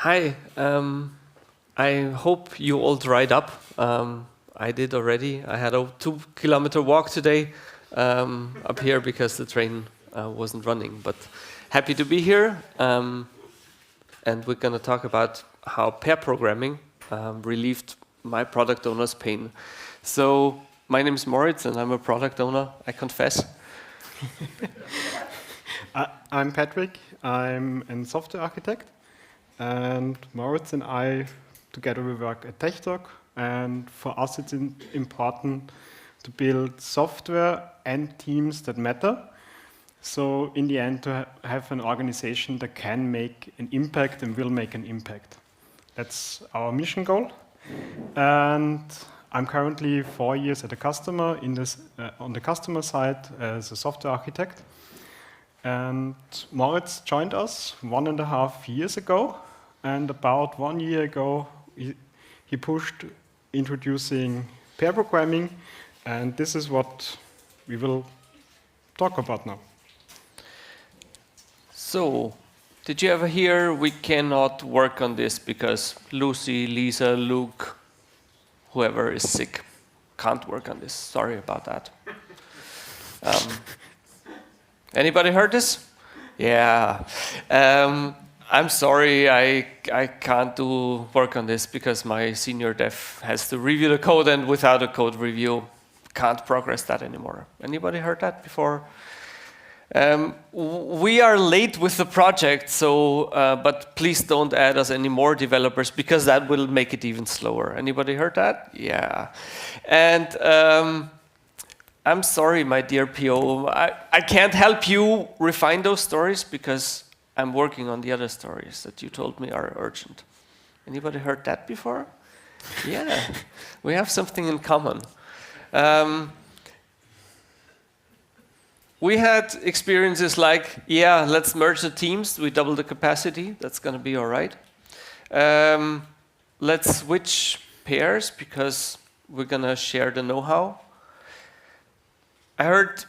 Hi, I hope you all dried up. I did already. I had a 2-kilometer walk today up here because the train wasn't running, but happy to be here. And we're going to talk about how pair programming relieved my product owner's pain. So my name is Moritz and I'm a product owner, I confess. I'm Patrick. I'm a software architect. And Moritz and I, together we work at TechTalk. And for us it's important to build software and teams that matter. So in the end, to have an organization that can make an impact and will make an impact. That's our mission goal. And I'm currently 4 years at a customer on the customer side as a software architect. And Moritz joined us 1.5 years ago. And about 1 year ago, he pushed introducing pair programming. And this is what we will talk about now. So, did you ever hear we cannot work on this because Lucy, Lisa, Luke, whoever is sick can't work on this? Sorry about that. Anybody heard this? Yeah. I'm sorry, I can't do work on this because my senior dev has to review the code, and without a code review, can't progress that anymore. Anybody heard that before? We are late with the project, so but please don't add us any more developers because that will make it even slower. Anybody heard that? Yeah. And I'm sorry, my dear PO. I can't help you refine those stories because I'm working on the other stories that you told me are urgent. Anybody heard that before? Yeah, we have something in common. We had experiences like, yeah, let's merge the teams, we double the capacity, that's going to be all right. Let's switch pairs because we're going to share the know-how. I heard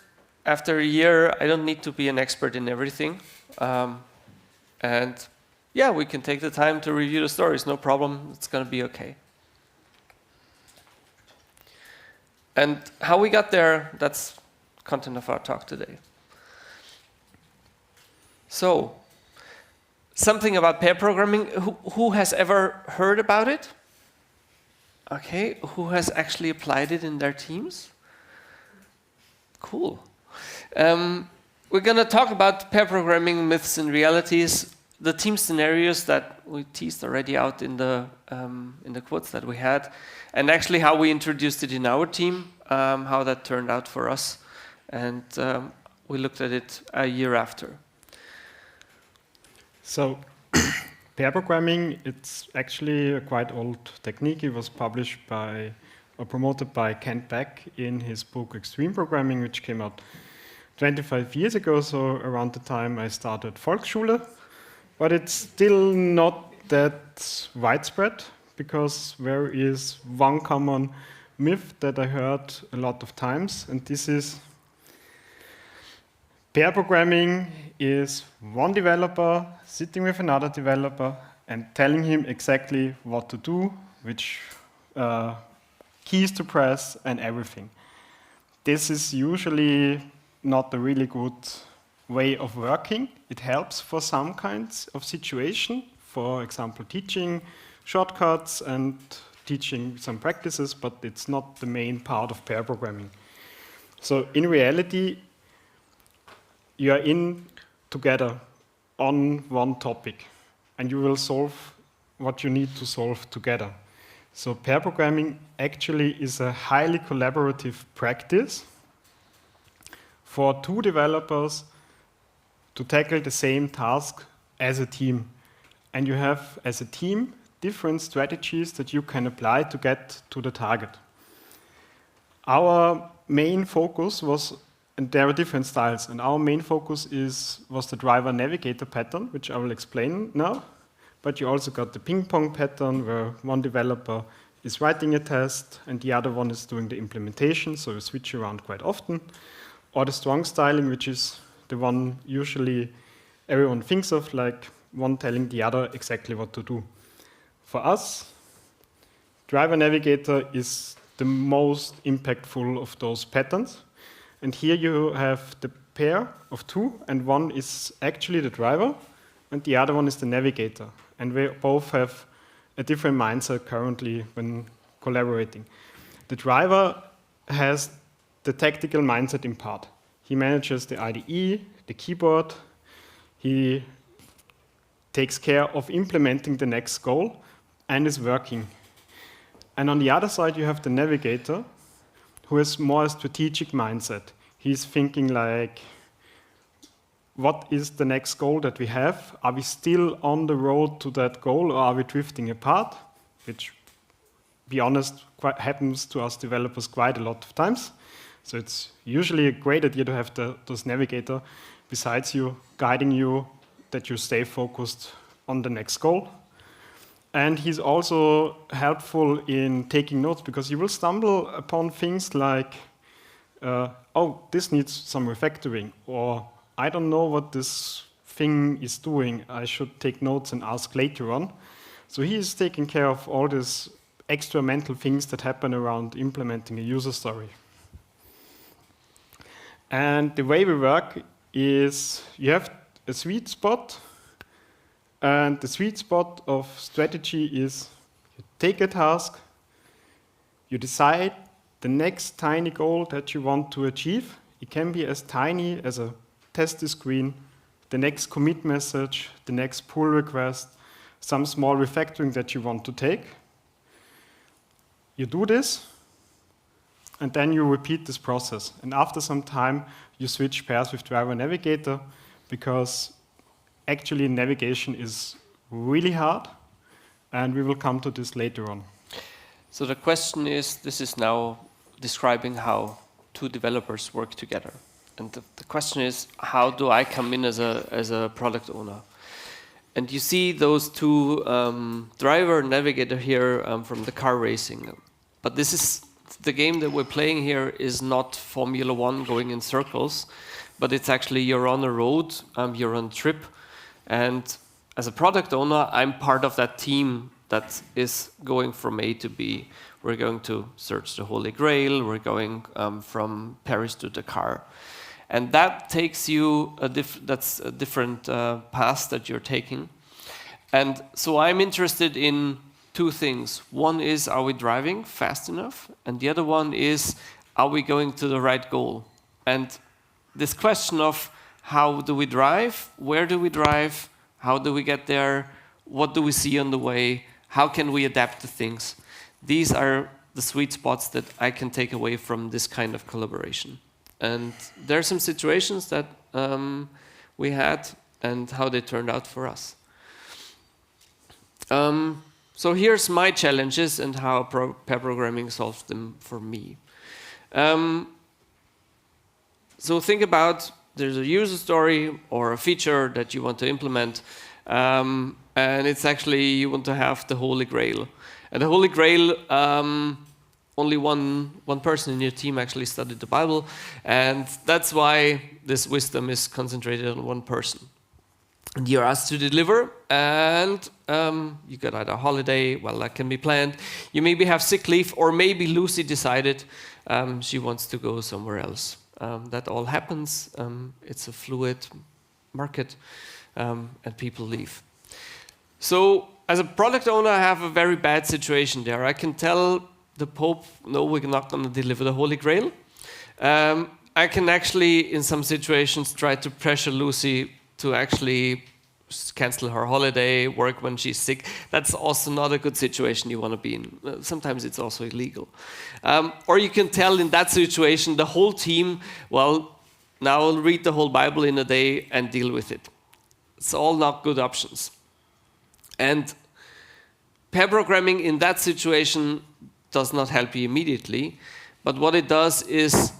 after a year, I don't need to be an expert in everything. And yeah, we can take the time to review the stories, no problem, it's going to be okay. And how we got there, that's content of our talk today. So, something about pair programming. Who has ever heard about it? Okay, who has actually applied it in their teams? Cool. We're going to talk about pair programming myths and realities, the team scenarios that we teased already out in the quotes that we had, and actually how we introduced it in our team, how that turned out for us. And we looked at it a year after. So, pair programming, it's actually a quite old technique. It was published by, or promoted by Kent Beck in his book Extreme Programming, which came out 25 years ago, so around the time I started Volksschule. But it's still not that widespread, because there is one common myth that I heard a lot of times, and this is pair programming is one developer sitting with another developer and telling him exactly what to do, which keys to press, and everything. This is usually not a really good way of working. It helps for some kinds of situation, for example, teaching shortcuts and teaching some practices, but it's not the main part of pair programming. So in reality, you are in together on one topic, and you will solve what you need to solve together. So pair programming actually is a highly collaborative practice for two developers to tackle the same task as a team. And you have, as a team, different strategies that you can apply to get to the target. Our main focus was, and there are different styles, and our main focus was the driver navigator pattern, which I will explain now. But you also got the ping pong pattern, where one developer is writing a test and the other one is doing the implementation, so you switch around quite often. Or the strong styling, which is the one usually everyone thinks of, like one telling the other exactly what to do. For us, driver navigator is the most impactful of those patterns. And here you have the pair of two, and one is actually the driver, and the other one is the navigator. And we both have a different mindset currently when collaborating. The driver has the tactical mindset in part. He manages the IDE, the keyboard, he takes care of implementing the next goal, and is working. And on the other side, you have the navigator, who has more a strategic mindset. He's thinking like, what is the next goal that we have? Are we still on the road to that goal, or are we drifting apart? Which, be honest, happens to us developers quite a lot of times. So it's usually a great idea to have those navigator besides you, guiding you, that you stay focused on the next goal. And he's also helpful in taking notes, because you will stumble upon things like, oh, this needs some refactoring, or I don't know what this thing is doing. I should take notes and ask later on. So he is taking care of all these extra mental things that happen around implementing a user story. And the way we work is you have a sweet spot, and the sweet spot of strategy is you take a task, you decide the next tiny goal that you want to achieve. It can be as tiny as a test screen, the next commit message, the next pull request, some small refactoring that you want to take. You do this, and then you repeat this process. And after some time, you switch pairs with driver navigator, because actually navigation is really hard, and we will come to this later on. So the question is, this is now describing how two developers work together. And the question is, how do I come in as a product owner? And you see those two driver and navigator here from the car racing. But this is the game that we're playing here is not Formula One going in circles, but it's actually you're on a road, you're on a trip. And as a product owner, I'm part of that team that is going from A to B. We're going to search the Holy Grail. We're going from Paris to Dakar. And that takes you, that's a different path that you're taking. And so I'm interested in two things. One is, are we driving fast enough? And the other one is, are we going to the right goal? And this question of how do we drive? Where do we drive? How do we get there? What do we see on the way? How can we adapt to things? These are the sweet spots that I can take away from this kind of collaboration. And there are some situations that we had and how they turned out for us. So here's my challenges and how pair programming solved them for me. So think about, there's a user story or a feature that you want to implement, and it's actually, you want to have the Holy Grail. And the Holy Grail, only one person in your team actually studied the Bible, and that's why this wisdom is concentrated on one person. And you're asked to deliver, and you got either a holiday, well, that can be planned. You maybe have sick leave, or maybe Lucy decided she wants to go somewhere else. That all happens. It's a fluid market, and people leave. So as a product owner, I have a very bad situation there. I can tell the Pope, no, we're not going to deliver the Holy Grail. I can actually, in some situations, try to pressure Lucy to actually cancel her holiday, work when she's sick. That's also not a good situation you want to be in. Sometimes it's also illegal. Or you can tell in that situation, the whole team, well, now I'll read the whole Bible in a day and deal with it. It's all not good options. And pair programming in that situation does not help you immediately, but what it does is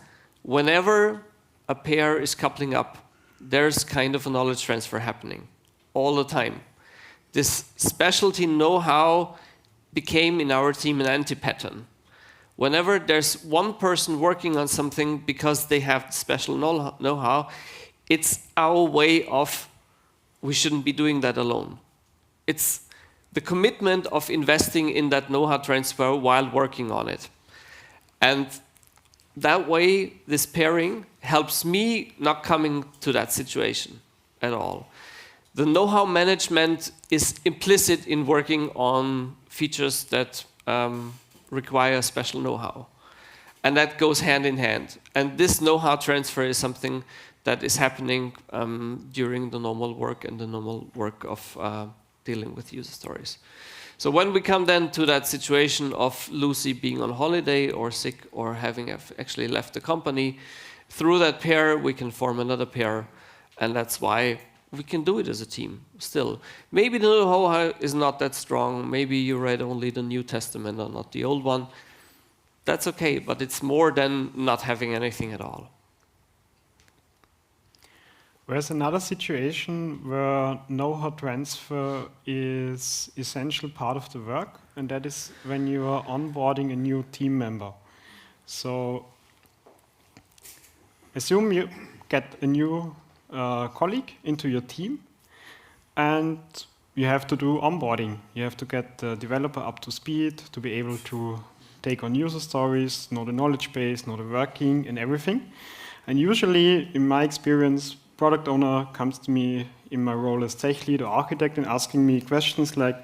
whenever a pair is coupling up, there's kind of a knowledge transfer happening all the time. This specialty know-how became in our team an anti-pattern. Whenever there's one person working on something because they have special know-how, it's our way of we shouldn't be doing that alone. It's the commitment of investing in that know-how transfer while working on it. And that way, this pairing helps me not coming to that situation at all. The know-how management is implicit in working on features that require special know-how. And that goes hand in hand. And this know-how transfer is something that is happening during the normal work and the normal work of dealing with user stories. So when we come then to that situation of Lucy being on holiday or sick or having actually left the company, through that pair we can form another pair, and that's why we can do it as a team still. Maybe the know-how is not that strong, maybe you read only the New Testament or not the Old one. That's okay, but it's more than not having anything at all. There's another situation where know-how transfer is essential part of the work, and that is when you are onboarding a new team member. So assume you get a new colleague into your team, and you have to do onboarding. You have to get the developer up to speed to be able to take on user stories, know the knowledge base, know the working and everything. And usually, in my experience, product owner comes to me in my role as tech lead or architect and asking me questions like,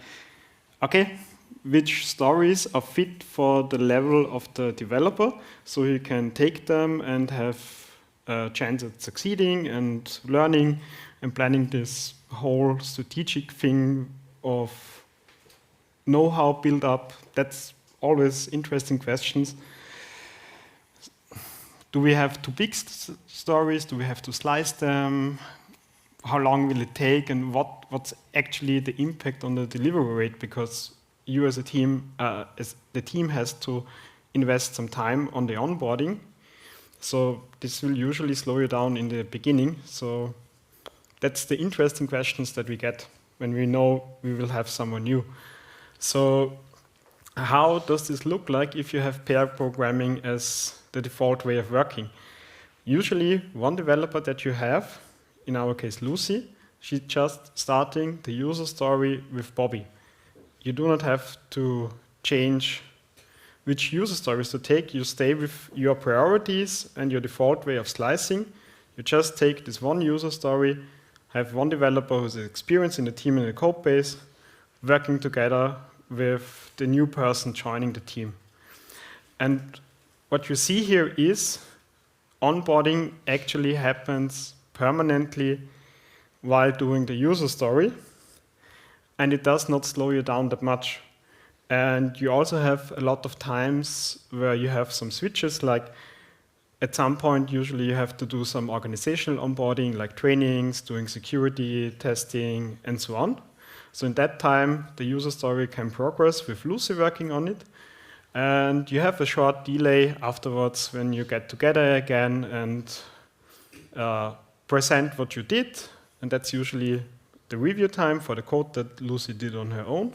okay, which stories are fit for the level of the developer so he can take them and have a chance at succeeding and learning and planning this whole strategic thing of know-how build up. That's always interesting questions. Do we have too big stories? Do we have to slice them? How long will it take? And what's actually the impact on the delivery rate? Because you as a team, the team has to invest some time on the onboarding. So this will usually slow you down in the beginning. So that's the interesting questions that we get when we know we will have someone new. So how does this look like if you have pair programming as the default way of working? Usually one developer that you have, in our case Lucy, she's just starting the user story with Bobby. You do not have to change which user stories to take. You stay with your priorities and your default way of slicing. You just take this one user story, have one developer who's experienced in the team and the code base, working together with the new person joining the team. And what you see here is onboarding actually happens permanently while doing the user story, and it does not slow you down that much. And you also have a lot of times where you have some switches, like at some point usually you have to do some organizational onboarding, like trainings, doing security testing, and so on. So in that time, the user story can progress with Lucy working on it. And you have a short delay afterwards when you get together again and present what you did. And that's usually the review time for the code that Lucy did on her own.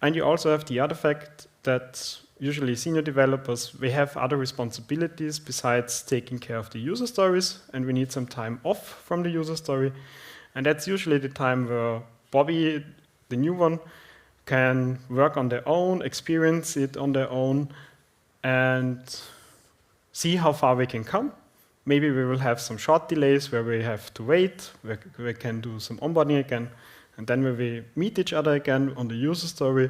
And you also have the other fact that usually senior developers, we have other responsibilities besides taking care of the user stories, and we need some time off from the user story. And that's usually the time where Bobby, the new one, can work on their own, experience it on their own, and see how far we can come. Maybe we will have some short delays where we have to wait, where we can do some onboarding again, and then when we meet each other again on the user story,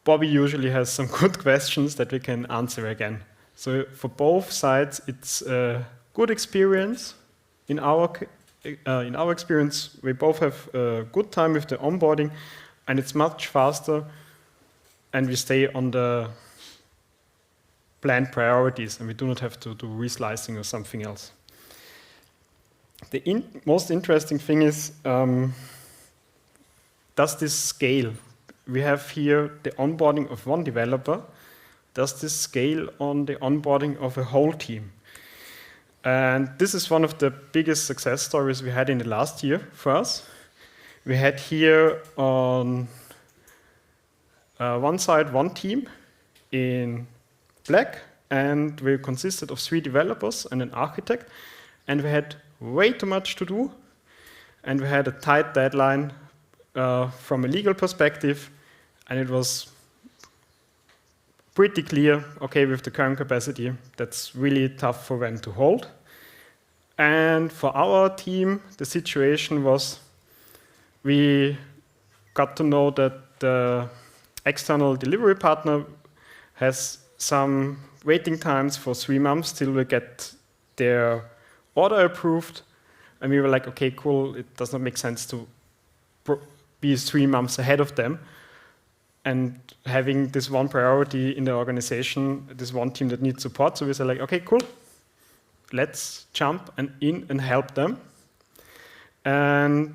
Bobby usually has some good questions that we can answer again. So for both sides, it's a good experience. In our experience, we both have a good time with the onboarding, and it's much faster, and we stay on the planned priorities, and we do not have to do reslicing or something else. The most interesting thing is, does this scale? We have here the onboarding of one developer. Does this scale on the onboarding of a whole team? And this is one of the biggest success stories we had in the last year for us. We had here on one side one team in black, and we consisted of 3 developers and an architect, and we had way too much to do. and we had a tight deadline from a legal perspective, and it was pretty clear, okay, with the current capacity, that's really tough for them to hold. And for our team, the situation was we got to know that the external delivery partner has some waiting times for 3 months till we get their order approved. And we were like, okay, cool, it does not make sense to be 3 months ahead of them. And having this one priority in the organization, this one team that needs support. So we said like, okay, cool, let's jump in and help them. And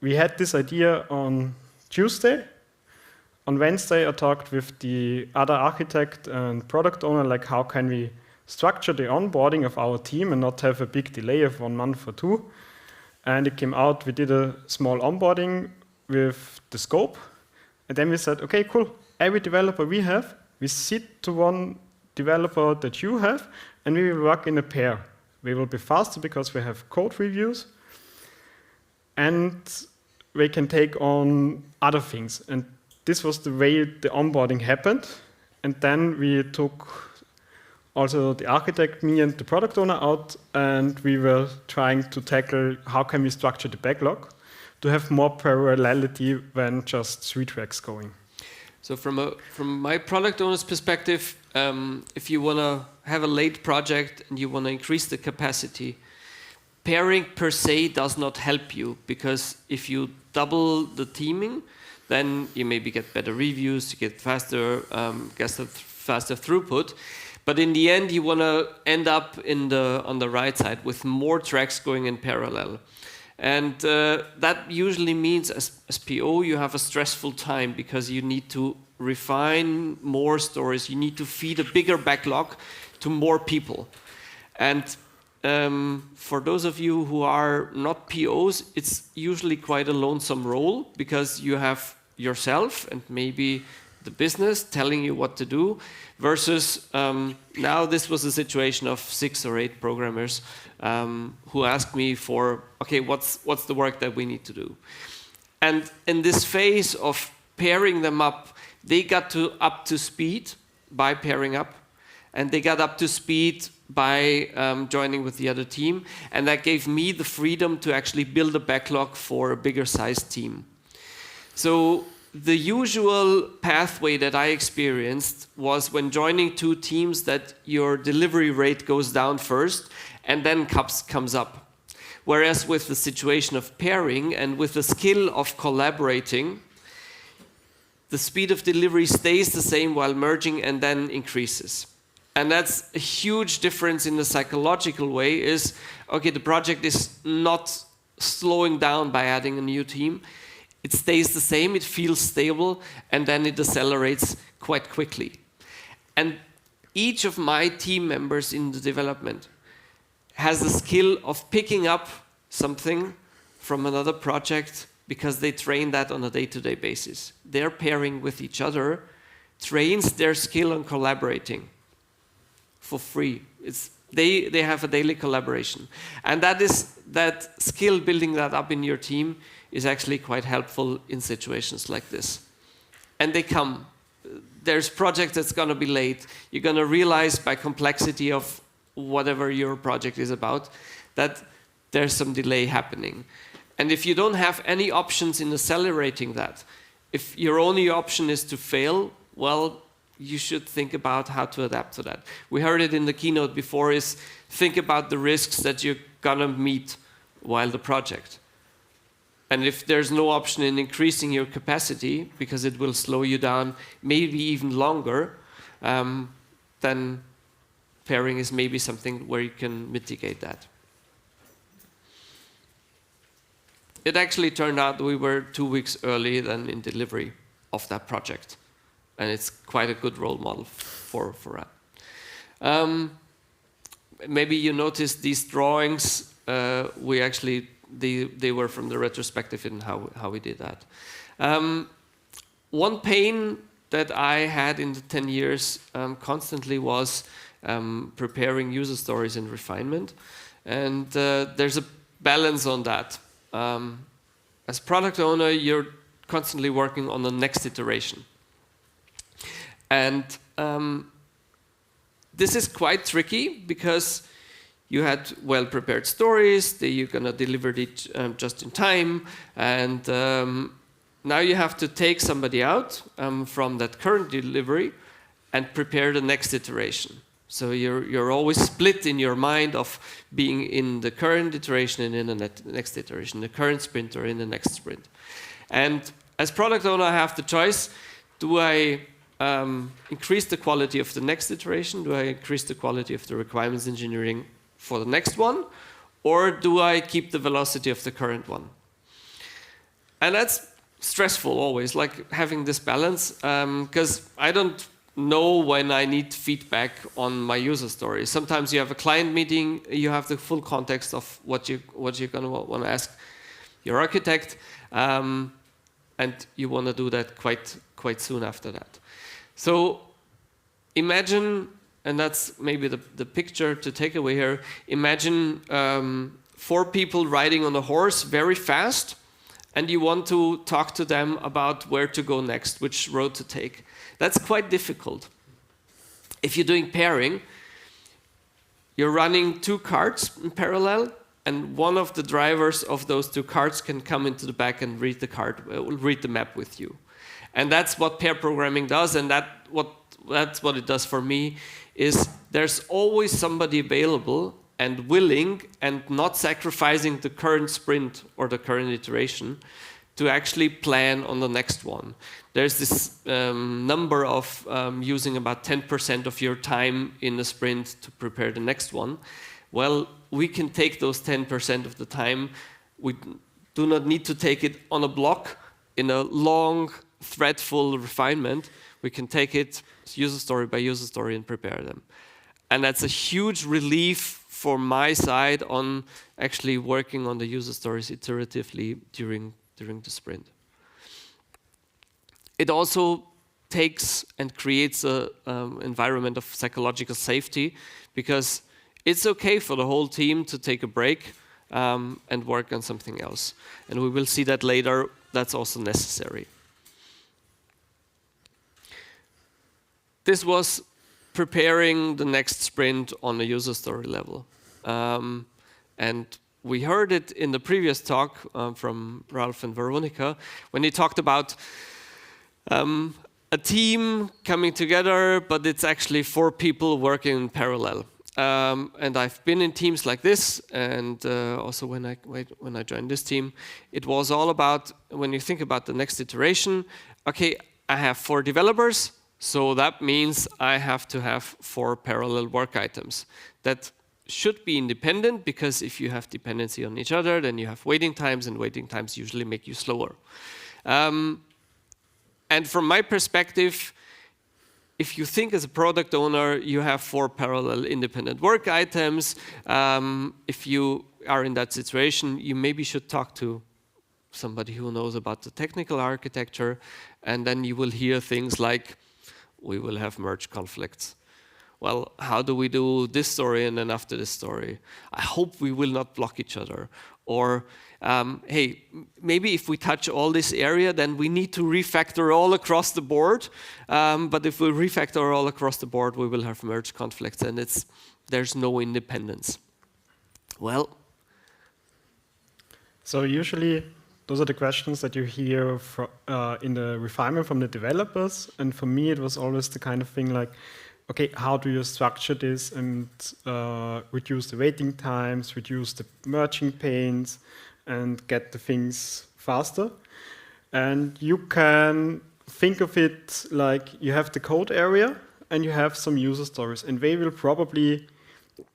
we had this idea on Tuesday. On Wednesday, I talked with the other architect and product owner, like how can we structure the onboarding of our team and not have a big delay of 1 month or 2. And it came out, we did a small onboarding with the scope. And then we said, okay, cool, every developer we have, we sit to one developer that you have, and we will work in a pair. We will be faster because we have code reviews, and we can take on other things. And this was the way the onboarding happened. And then we took also the architect, me and the product owner out, and we were trying to tackle how can we structure the backlog to have more parallelity than just 3 tracks going. So from my product owner's perspective, if you want to have a late project and you want to increase the capacity, pairing per se does not help you, because if you double the teaming, then you maybe get better reviews, you get faster throughput. But in the end, you want to end up on the right side with more tracks going in parallel. And that usually means as PO, you have a stressful time because you need to refine more stories. You need to feed a bigger backlog to more people. And for those of you who are not POs, it's usually quite a lonesome role because you have yourself and maybe the business telling you what to do, versus now this was a situation of 6 or 8 programmers who asked me for, okay, what's the work that we need to do? And in this phase of pairing them up, they got up to speed by pairing up, and they got up to speed by joining with the other team, and that gave me the freedom to actually build a backlog for a bigger sized team. So the usual pathway that I experienced was when joining 2 teams that your delivery rate goes down first and then comes up. Whereas with the situation of pairing and with the skill of collaborating, the speed of delivery stays the same while merging and then increases. And that's a huge difference in the psychological way is, okay, the project is not slowing down by adding a new team. It stays the same, it feels stable, and then it accelerates quite quickly. And each of my team members in the development has the skill of picking up something from another project because they train that on a day-to-day basis. Their pairing with each other trains their skill on collaborating for free. They have a daily collaboration. And that skill, building that up in your team, is actually quite helpful in situations like this. And they come. There's project that's going to be late. You're going to realize by complexity of whatever your project is about that there's some delay happening. And if you don't have any options in accelerating that, if your only option is to fail, well, you should think about how to adapt to that. We heard it in the keynote before, is think about the risks that you're going to meet while the project. And if there's no option in increasing your capacity, because it will slow you down maybe even longer, then pairing is maybe something where you can mitigate that. It actually turned out that we were 2 weeks early than in delivery of that project. And it's quite a good role model for that. Maybe you noticed these drawings. We actually, they were from the retrospective in how we did that. One pain that I had in the 10 years constantly was preparing user stories and refinement. And there's a balance on that. as product owner, you're constantly working on the next iteration. And this is quite tricky because you had well-prepared stories that you're going to deliver it just in time, and now you have to take somebody out from that current delivery and prepare the next iteration. So you're always split in your mind of being in the current iteration and in the next iteration, the current sprint or in the next sprint. And as product owner, I have the choice: do I increase the quality of the next iteration? Do I increase the quality of the requirements engineering for the next one? Or do I keep the velocity of the current one? And that's stressful always, like having this balance, because I don't know when I need feedback on my user story. Sometimes you have a client meeting, you have the full context of what you're going to want to ask your architect, and you want to do that quite soon after that. So imagine, and that's maybe the picture to take away here, imagine 4 people riding on a horse very fast, and you want to talk to them about where to go next, which road to take. That's quite difficult. If you're doing pairing, you're running 2 carts in parallel, and one of the drivers of those 2 carts can come into the back and read the map with you. And that's what pair programming does, and that's what it does for me, is there's always somebody available and willing and not sacrificing the current sprint or the current iteration to actually plan on the next one. There's this number of using about 10% of your time in the sprint to prepare the next one. Well, we can take those 10% of the time. We do not need to take it on a block in a long, threadful refinement. We can take it user story by user story and prepare them. And that's a huge relief for my side on actually working on the user stories iteratively during the sprint. It also takes and creates an environment of psychological safety, because it's okay for the whole team to take a break and work on something else. And we will see that later. That's also necessary. This was preparing the next sprint on a user story level. And we heard it in the previous talk from Ralph and Veronica, when he talked about a team coming together, but it's actually 4 people working in parallel. And I've been in teams like this, and also when I joined this team, it was all about, when you think about the next iteration, okay, I have 4 developers, so that means I have to have 4 parallel work items. That should be independent, because if you have dependency on each other, then you have waiting times, and waiting times usually make you slower. And from my perspective, if you think as a product owner, you have 4 parallel independent work items. If you are in that situation, you maybe should talk to somebody who knows about the technical architecture, and then you will hear things like, we will have merge conflicts. Well, how do we do this story and then after this story? I hope we will not block each other. Or, hey, maybe if we touch all this area, then we need to refactor all across the board. But if we refactor all across the board, we will have merge conflicts, and there's no independence. Well. So usually, those are the questions that you hear in the refinement from the developers. And for me, it was always the kind of thing like, okay, how do you structure this and reduce the waiting times, reduce the merging pains, and get the things faster? And you can think of it like you have the code area and you have some user stories, and they will probably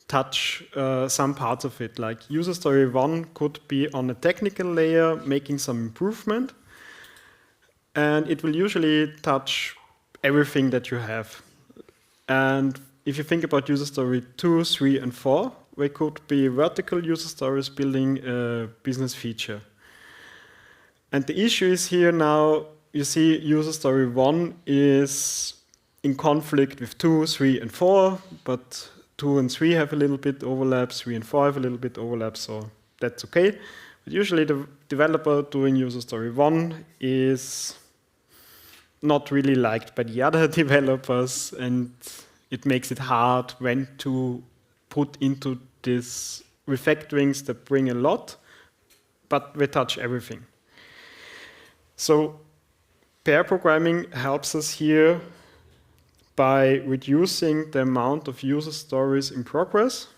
touch some parts of it. Like user story 1 could be on a technical layer, making some improvement, and it will usually touch everything that you have. And if you think about user story 2, 3, and 4, they could be vertical user stories building a business feature. And the issue is here now, you see user story 1 is in conflict with 2, 3, and 4, but 2 and 3 have a little bit overlap, 3 and 4 have a little bit overlap, so that's okay. But usually the developer doing user story 1 is not really liked by the other developers, and it makes it hard when to put into these refactorings that bring a lot, but they touch everything. So pair programming helps us here by reducing the amount of user stories in progress,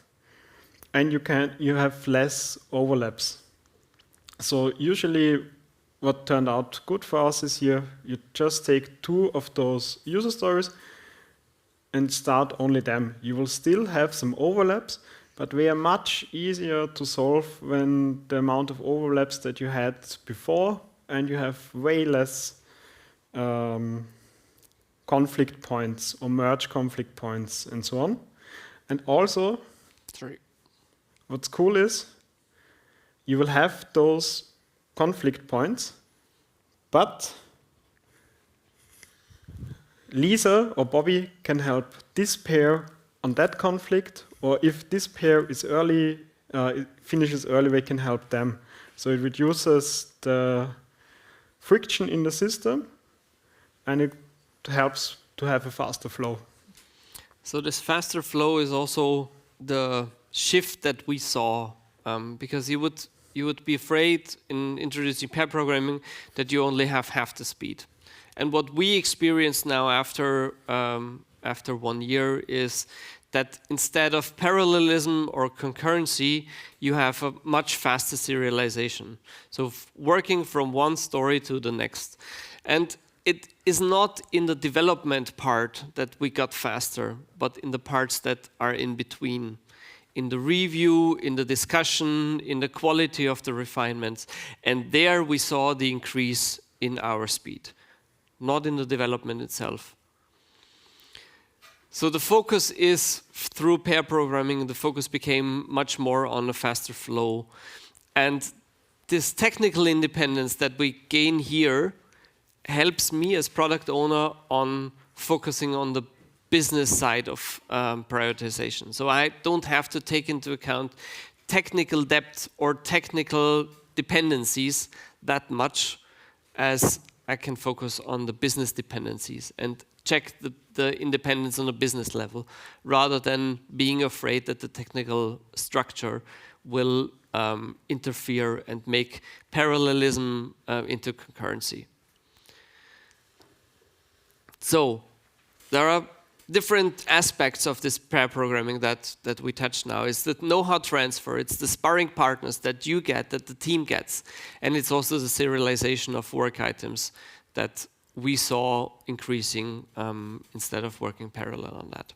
and you have less overlaps. So usually what turned out good for us is here, you just take 2 of those user stories and start only them. You will still have some overlaps, but they are much easier to solve than the amount of overlaps that you had before, and you have way less conflict points or merge conflict points and so on. And also, what's cool is you will have those conflict points, but Lisa or Bobby can help this pair on that conflict, or if this pair is early, it finishes early, they can help them. So it reduces the friction in the system, and it helps to have a faster flow. So this faster flow is also the shift that we saw, because you would be afraid in introducing pair programming that you only have half the speed. And what we experience now after 1 year is that instead of parallelism or concurrency, you have a much faster serialization. So working from one story to the next. And it is not in the development part that we got faster, but in the parts that are in between. In the review, in the discussion, in the quality of the refinements. And there we saw the increase in our speed, not in the development itself. So the focus is, through pair programming, the focus became much more on a faster flow. And this technical independence that we gain here helps me as product owner on focusing on the business side of prioritization. So I don't have to take into account technical depth or technical dependencies that much, as I can focus on the business dependencies and check the independence on a business level, rather than being afraid that the technical structure will interfere and make parallelism into concurrency. So there are different aspects of this pair programming that we touch now. Is the know-how transfer, it's the sparring partners that you get, that the team gets, and it's also the serialization of work items that we saw increasing instead of working parallel on that.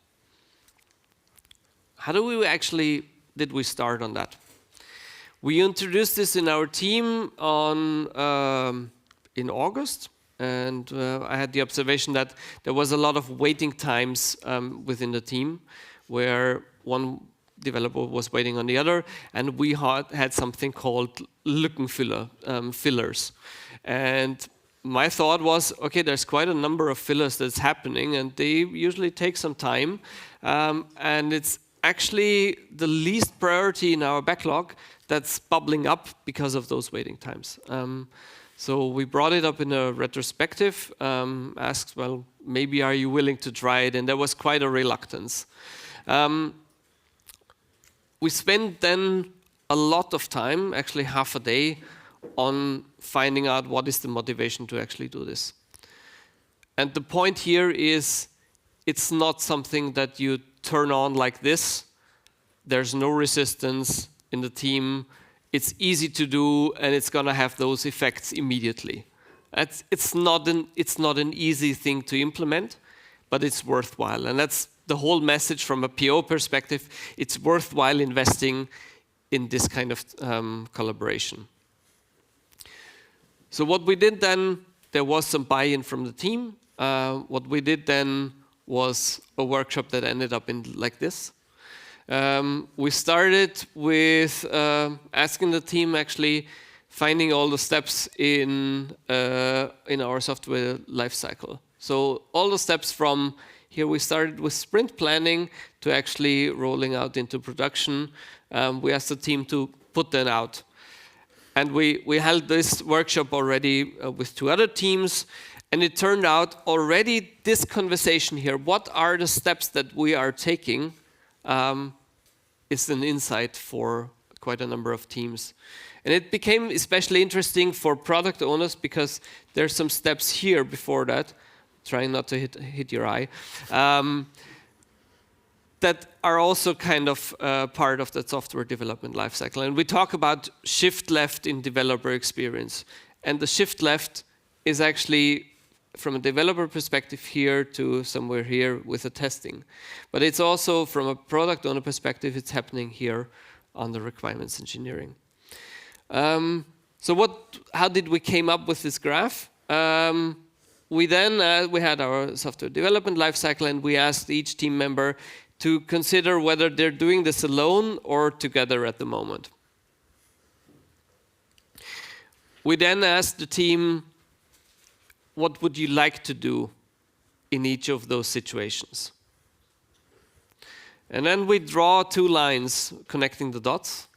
How did we start on that? We introduced this in our team in August. And I had the observation that there was a lot of waiting times within the team, where one developer was waiting on the other, and we had something called Lückenfüller, fillers. And my thought was, okay, there's quite a number of fillers that's happening, and they usually take some time, and it's actually the least priority in our backlog that's bubbling up because of those waiting times. So we brought it up in a retrospective, asked, well, maybe are you willing to try it? And there was quite a reluctance. We spent then a lot of time, actually half a day, on finding out what is the motivation to actually do this. And the point here is, it's not something that you turn on like this. There's no resistance in the team. It's easy to do, and it's going to have those effects immediately. It's not an easy thing to implement, but it's worthwhile. And that's the whole message from a PO perspective. It's worthwhile investing in this kind of collaboration. So what we did then, there was some buy-in from the team. What we did then was a workshop that ended up in like this. We started with asking the team, actually finding all the steps in our software lifecycle. So all the steps from here, we started with sprint planning to actually rolling out into production. We asked the team to put that out. And we held this workshop already with 2 other teams. And it turned out already this conversation here, what are the steps that we are taking, is an insight for quite a number of teams. And it became especially interesting for product owners because there's some steps here before that, trying not to hit your eye, that are also kind of part of the software development lifecycle. And we talk about shift left in developer experience. And the shift left is actually, from a developer perspective, here to somewhere here with the testing. But it's also, from a product owner perspective, it's happening here on the requirements engineering. So how did we came up with this graph? We had our software development lifecycle, and we asked each team member to consider whether they're doing this alone or together at the moment. We then asked the team, what would you like to do in each of those situations? And then we draw 2 lines connecting the dots.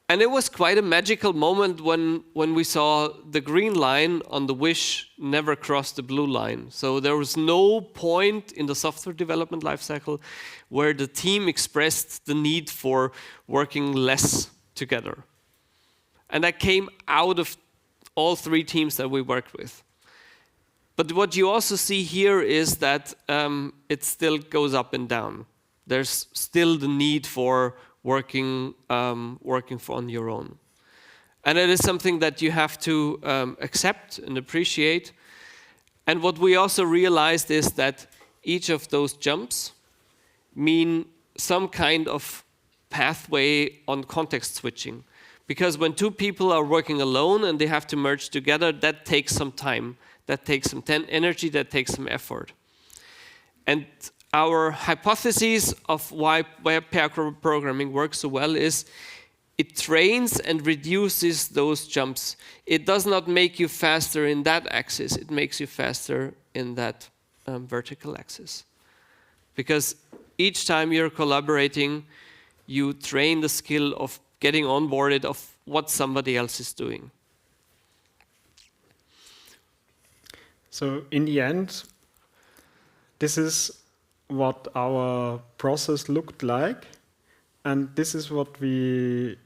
And it was quite a magical moment when we saw the green line on the wish never cross the blue line. So there was no point in the software development lifecycle where the team expressed the need for working less together. And that came out of all 3 teams that we worked with. But what you also see here is that it still goes up and down. There's still the need for working on your own. And it is something that you have to accept and appreciate. And what we also realized is that each of those jumps mean some kind of pathway on context switching. Because when 2 people are working alone and they have to merge together, that takes some time. That takes some energy, that takes some effort. And our hypothesis of why pair programming works so well is it trains and reduces those jumps. It does not make you faster in that axis, it makes you faster in that vertical axis. Because each time you're collaborating, you train the skill of getting onboarded of what somebody else is doing. So in the end, this is what our process looked like. And this is what we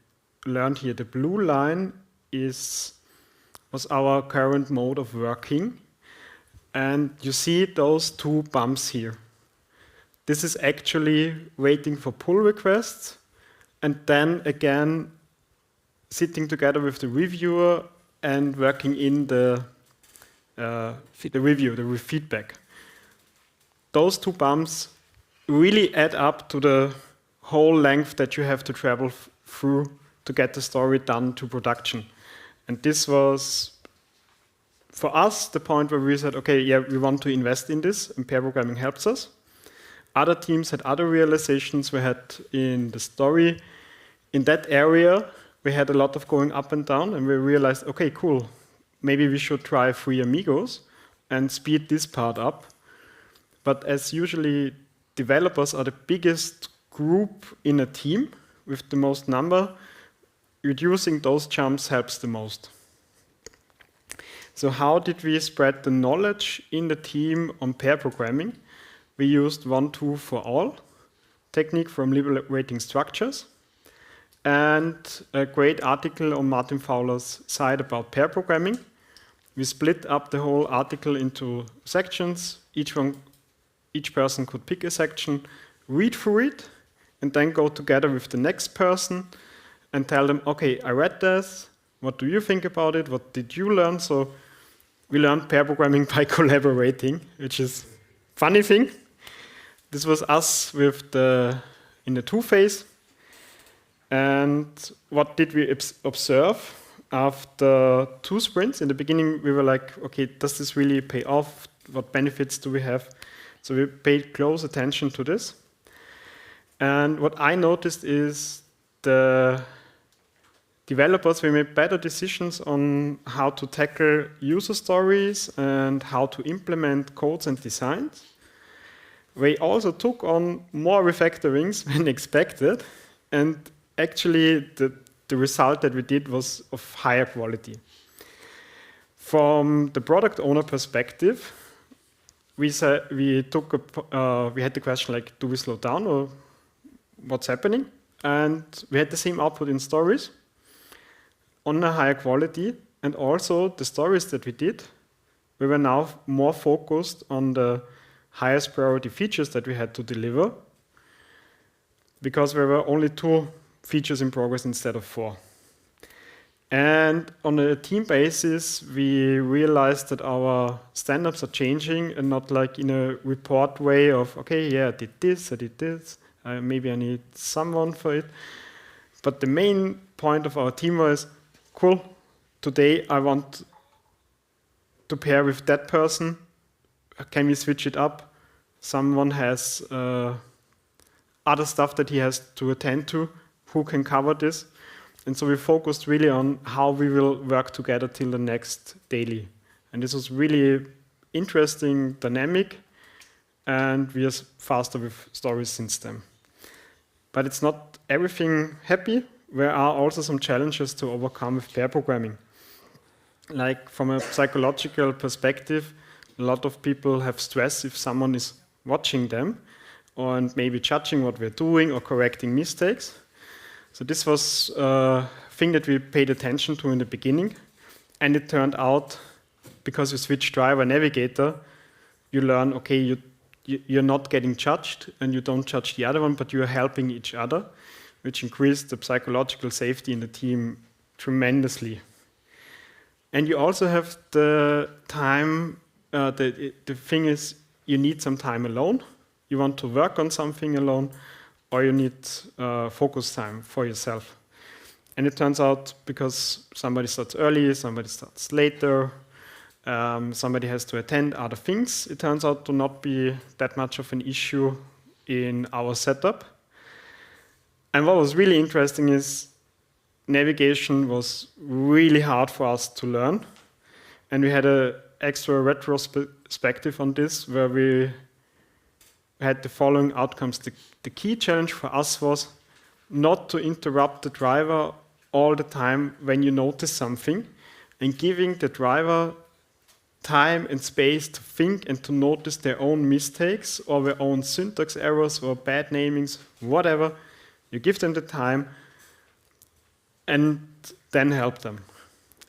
learned here. The blue line was our current mode of working. And you see those 2 bumps here. This is actually waiting for pull requests and then again sitting together with the reviewer and working in the review, the feedback. Those 2 bumps really add up to the whole length that you have to travel through to get the story done to production. And this was, for us, the point where we said, okay, yeah, we want to invest in this, and pair programming helps us. Other teams had other realizations. We had in the story, in that area, we had a lot of going up and down, and we realized, okay, cool, maybe we should try 3 amigos and speed this part up. But as usually, developers are the biggest group in a team with the most number. Reducing those jumps helps the most. So how did we spread the knowledge in the team on pair programming? We used 1-2 for all technique from liberating structures, and a great article on Martin Fowler's site about pair programming. We split up the whole article into sections. Each person could pick a section, read through it, and then go together with the next person and tell them, okay, I read this, what do you think about it, what did you learn? So we learned pair programming by collaborating, which is a funny thing. This was us with in the 2 phase. And what did we observe? After 2 sprints, in the beginning we were like, okay, does this really pay off? What benefits do we have? So we paid close attention to this. And what I noticed is the developers, we made better decisions on how to tackle user stories and how to implement codes and designs. We also took on more refactorings than expected. And actually, the the result that we did was of higher quality. From the product owner perspective, we had the question like, do we slow down or what's happening? And we had the same output in stories on a higher quality, and also the stories that we did, we were now more focused on the highest priority features that we had to deliver, because there were only 2 features in progress instead of 4. And on a team basis, we realized that our stand-ups are changing, and not like in a report way of, okay, yeah, I did this, maybe I need someone for it. But the main point of our team was, cool, today I want to pair with that person. Can we switch it up? Someone has other stuff that he has to attend to. Who can cover this? And so we focused really on how we will work together till the next daily. And this was really interesting, dynamic, and we are faster with stories since then. But it's not everything happy. There are also some challenges to overcome with pair programming. Like from a psychological perspective, a lot of people have stress if someone is watching them and maybe judging what we're doing or correcting mistakes. So this was a thing that we paid attention to in the beginning. And it turned out, because you switch driver navigator, you learn, okay, you're not getting judged and you don't judge the other one, but you're helping each other, which increased the psychological safety in the team tremendously. And you also have the time, the thing is, you need some time alone. You want to work on something alone, or you need focus time for yourself. And it turns out, because somebody starts early, somebody starts later, somebody has to attend other things, it turns out to not be that much of an issue in our setup. And what was really interesting is navigation was really hard for us to learn. And we had an extra retrospective on this, where we had the following outcomes. The key challenge for us was not to interrupt the driver all the time when you notice something, and giving the driver time and space to think and to notice their own mistakes or their own syntax errors or bad namings, whatever. You give them the time and then help them.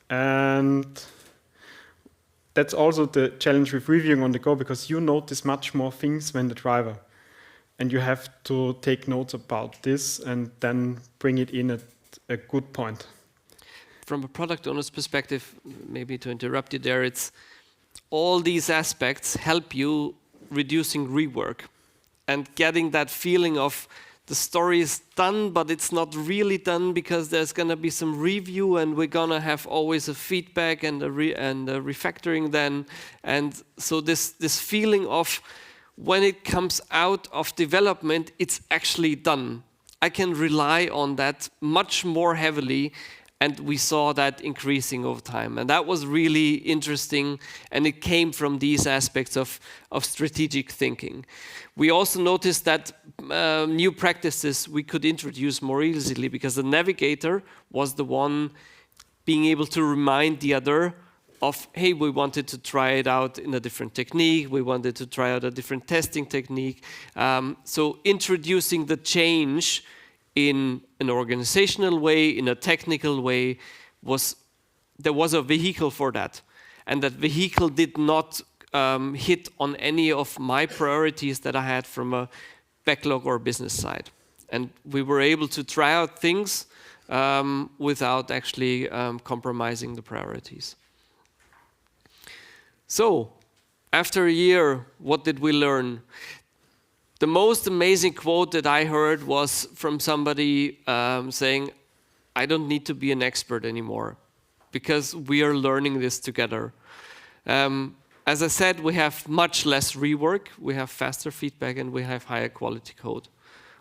And that's also the challenge with reviewing on the go, because you notice much more things than the driver. And you have to take notes about this and then bring it in at a good point. From a product owner's perspective, maybe to interrupt you there, it's all these aspects help you reducing rework and getting that feeling of the story is done, but it's not really done, because there's going to be some review and we're going to have always a feedback and a refactoring then. And so this feeling of when it comes out of development, it's actually done. I can rely on that much more heavily, and we saw that increasing over time. And that was really interesting, and it came from these aspects of strategic thinking. We also noticed that new practices we could introduce more easily, because the navigator was the one being able to remind the other of, hey, we wanted to try it out in a different technique, we wanted to try out a different testing technique. So introducing the change in an organizational way, in a technical way, there was a vehicle for that. And that vehicle did not hit on any of my priorities that I had from a backlog or business side. And we were able to try out things without actually compromising the priorities. So, after a year, what did we learn? The most amazing quote that I heard was from somebody saying, I don't need to be an expert anymore, because we are learning this together. As I said, we have much less rework, we have faster feedback, and we have higher quality code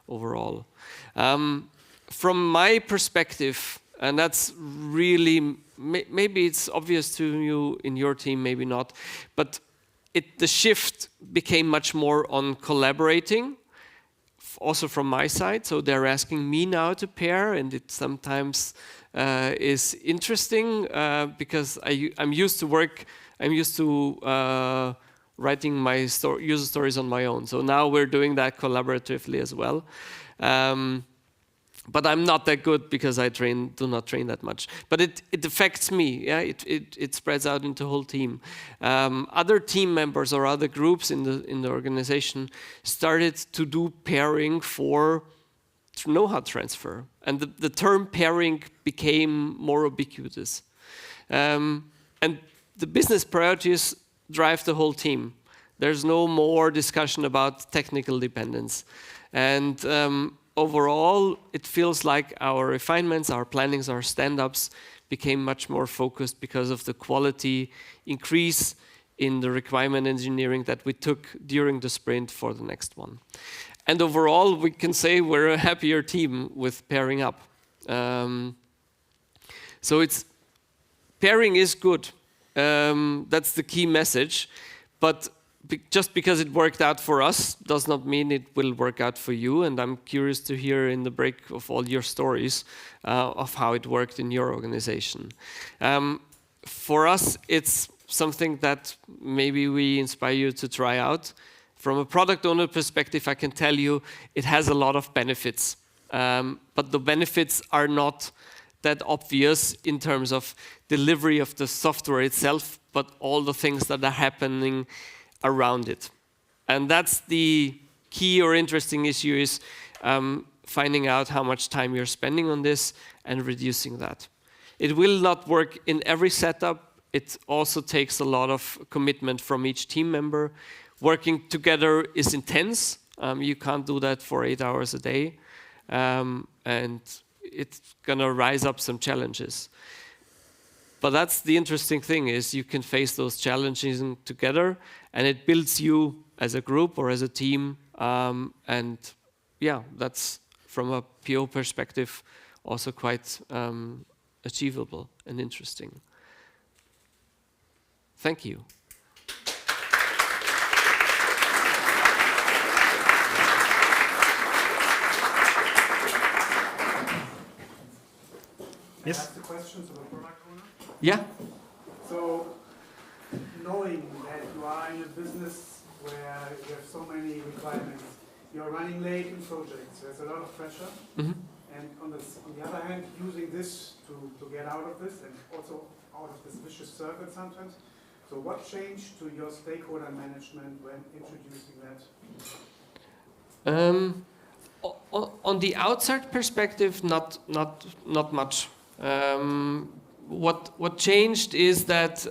overall. From my perspective, and that's really, maybe it's obvious to you in your team, maybe not, but the shift became much more on collaborating also from my side. So they're asking me now to pair, and it sometimes is interesting because I'm used to writing my user stories on my own. So now we're doing that collaboratively as well. But I'm not that good because I do not train that much. But it affects me. Yeah, it spreads out into the whole team. Other team members or other groups in the organization started to do pairing for know-how transfer, and the term pairing became more ubiquitous. And the business priorities drive the whole team. There's no more discussion about technical dependence, and overall, it feels like our refinements, our plannings, our stand-ups became much more focused because of the quality increase in the requirement engineering that we took during the sprint for the next one. And overall, we can say we're a happier team with pairing up. So pairing is good. That's the key message. But just because it worked out for us does not mean it will work out for you. And I'm curious to hear in the break of all your stories of how it worked in your organization. For us, it's something that maybe we inspire you to try out. From a product owner perspective, I can tell you it has a lot of benefits. But the benefits are not that obvious in terms of delivery of the software itself, but all the things that are happening around it. And that's the key or interesting issue is finding out how much time you're spending on this and reducing that. It will not work in every setup. It also takes a lot of commitment from each team member. Working together is intense. You can't do that for 8 hours a day. And it's gonna rise up some challenges. But that's the interesting thing is you can face those challenges together and it builds you as a group or as a team. And yeah, that's from a PO perspective also quite achievable and interesting. Thank you. Yes. Ask the question to the product owner. Yeah. So, knowing that you are in a business where you have so many requirements, you're running late in projects, there's a lot of pressure. Mm-hmm. And on the other hand, using this to get out of this and also out of this vicious circle sometimes. So what changed to your stakeholder management when introducing that? On the outside perspective, not much. What changed is that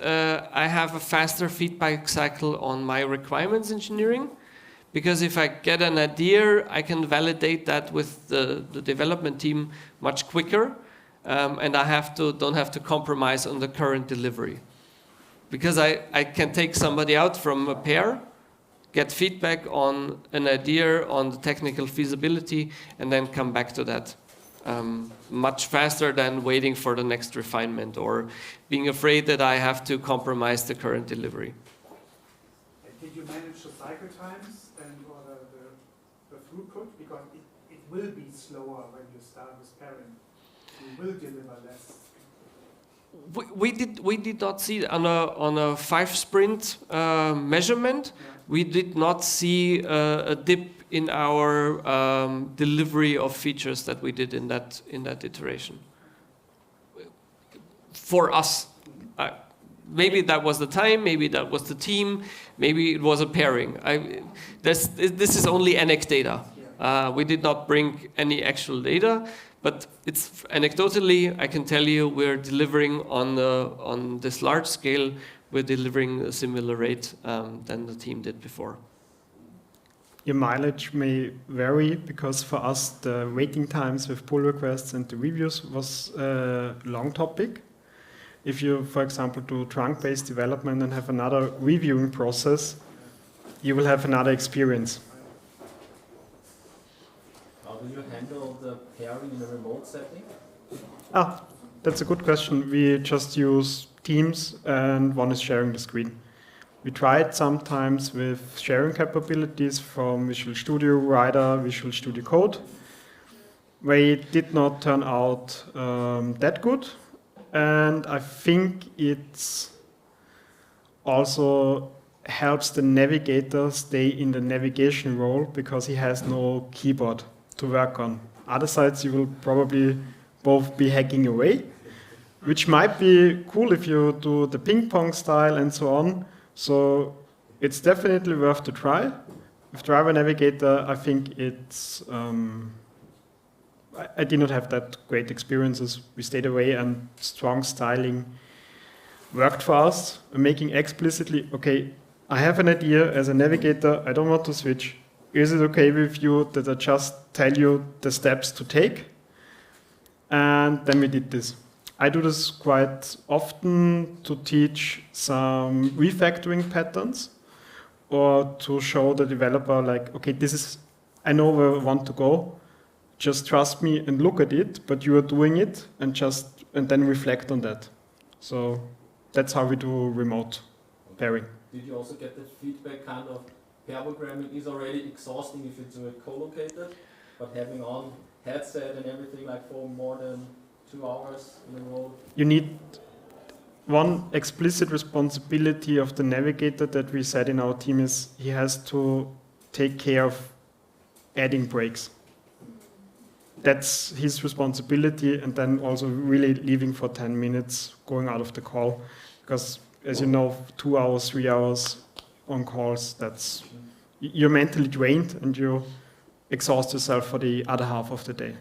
I have a faster feedback cycle on my requirements engineering, because if I get an idea, I can validate that with the development team much quicker, and I don't have to compromise on the current delivery, because I can take somebody out from a pair, get feedback on an idea on the technical feasibility, and then come back to that much faster than waiting for the next refinement or being afraid that I have to compromise the current delivery. And did you manage the cycle times or the throughput? Because it will be slower when you start with pairing. You will deliver less. We did not see on a 5-sprint measurement. Yeah. We did not see a dip in our delivery of features that we did in that iteration. For us, maybe that was the time, maybe that was the team, maybe it was a pairing. This is on data. We did not bring any actual data, but it's anecdotally, I can tell you we're delivering on this large scale. We're delivering a similar rate than the team did before. Your mileage may vary because for us the waiting times with pull requests and the reviews was a long topic. If you, for example, do trunk-based development and have another reviewing process, you will have another experience. How do you handle the pairing in a remote setting? That's a good question. We just use Teams and one is sharing the screen. We tried sometimes with sharing capabilities from Visual Studio Rider, Visual Studio Code. They did not turn out that good. And I think it's also helps the navigator stay in the navigation role because he has no keyboard to work on. Other sides you will probably both be hacking away, which might be cool if you do the ping pong style and so on. So it's definitely worth to try. With Driver Navigator, I think it's I did not have that great experiences. We stayed away and strong styling worked for us. Making explicitly, okay, I have an idea as a navigator, I don't want to switch. Is it okay with you that I just tell you the steps to take? And then we did this. I do this quite often to teach some refactoring patterns or to show the developer like, okay, this is, I know where I want to go. Just trust me and look at it, but you are doing it and then reflect on that. So that's how we do remote pairing. Did you also get the feedback kind of pair programming is already exhausting if you do it co-located, but having on headset and everything like for more than 2 hours in a row? You need one explicit responsibility of the navigator that we said in our team is he has to take care of adding breaks. That's his responsibility, and then also really leaving for 10 minutes, going out of the call. Because as you know, 2 hours, 3 hours on calls, that's you're mentally drained and you exhaust yourself for the other half of the day.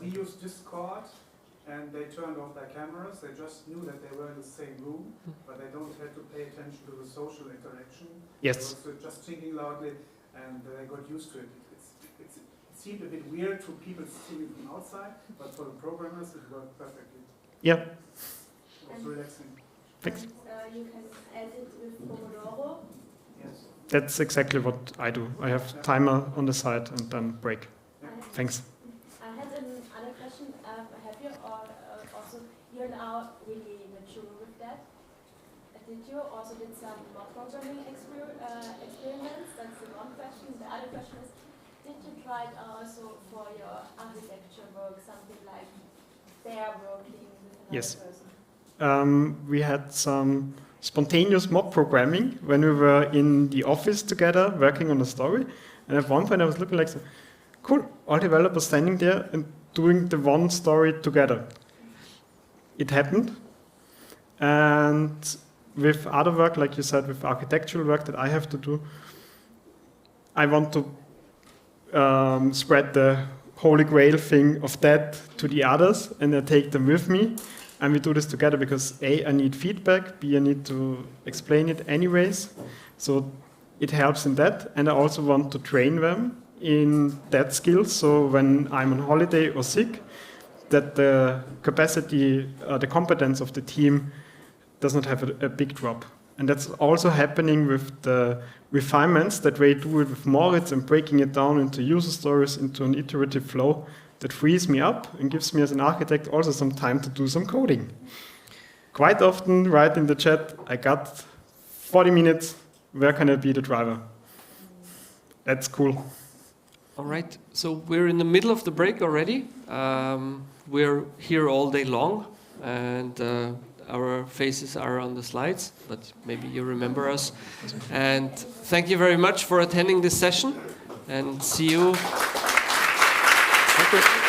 We used Discord and they turned off their cameras. They just knew that they were in the same room, but they don't have to pay attention to the social interaction. Yes. They were just thinking loudly and they got used to it. It seemed a bit weird to people seeing it from outside, but for the programmers it worked perfectly. Yeah. It was relaxing. Thanks. And you can add it with Pomodoro. Yes. That's exactly what I do. I have timer on the side and then break. Thanks. I had another question. Have you also, you're now really mature with that. Did you also did some mob programming experiments? That's the one question. The other question is, did you try it also for your architecture work, something like pair working with another Yes. person? We had some spontaneous mob programming when we were in the office together working on a story. And at one point I was looking like, cool, all developers standing there and doing the one story together. It happened. And with other work, like you said, with architectural work that I have to do, I want to spread the holy grail thing of that to the others and I take them with me. And we do this together because A, I need feedback, B, I need to explain it anyways. So it helps in that. And I also want to train them in that skill. So when I'm on holiday or sick, that the capacity, the competence of the team does not have a big drop. And that's also happening with the refinements that we do it with Moritz and breaking it down into user stories, into an iterative flow. That frees me up and gives me as an architect also some time to do some coding. Quite often, write in the chat, I got 40 minutes, where can I be the driver? That's cool. All right, so we're in the middle of the break already. We're here all day long, and our faces are on the slides, but maybe you remember us. And thank you very much for attending this session, and see you. Okay.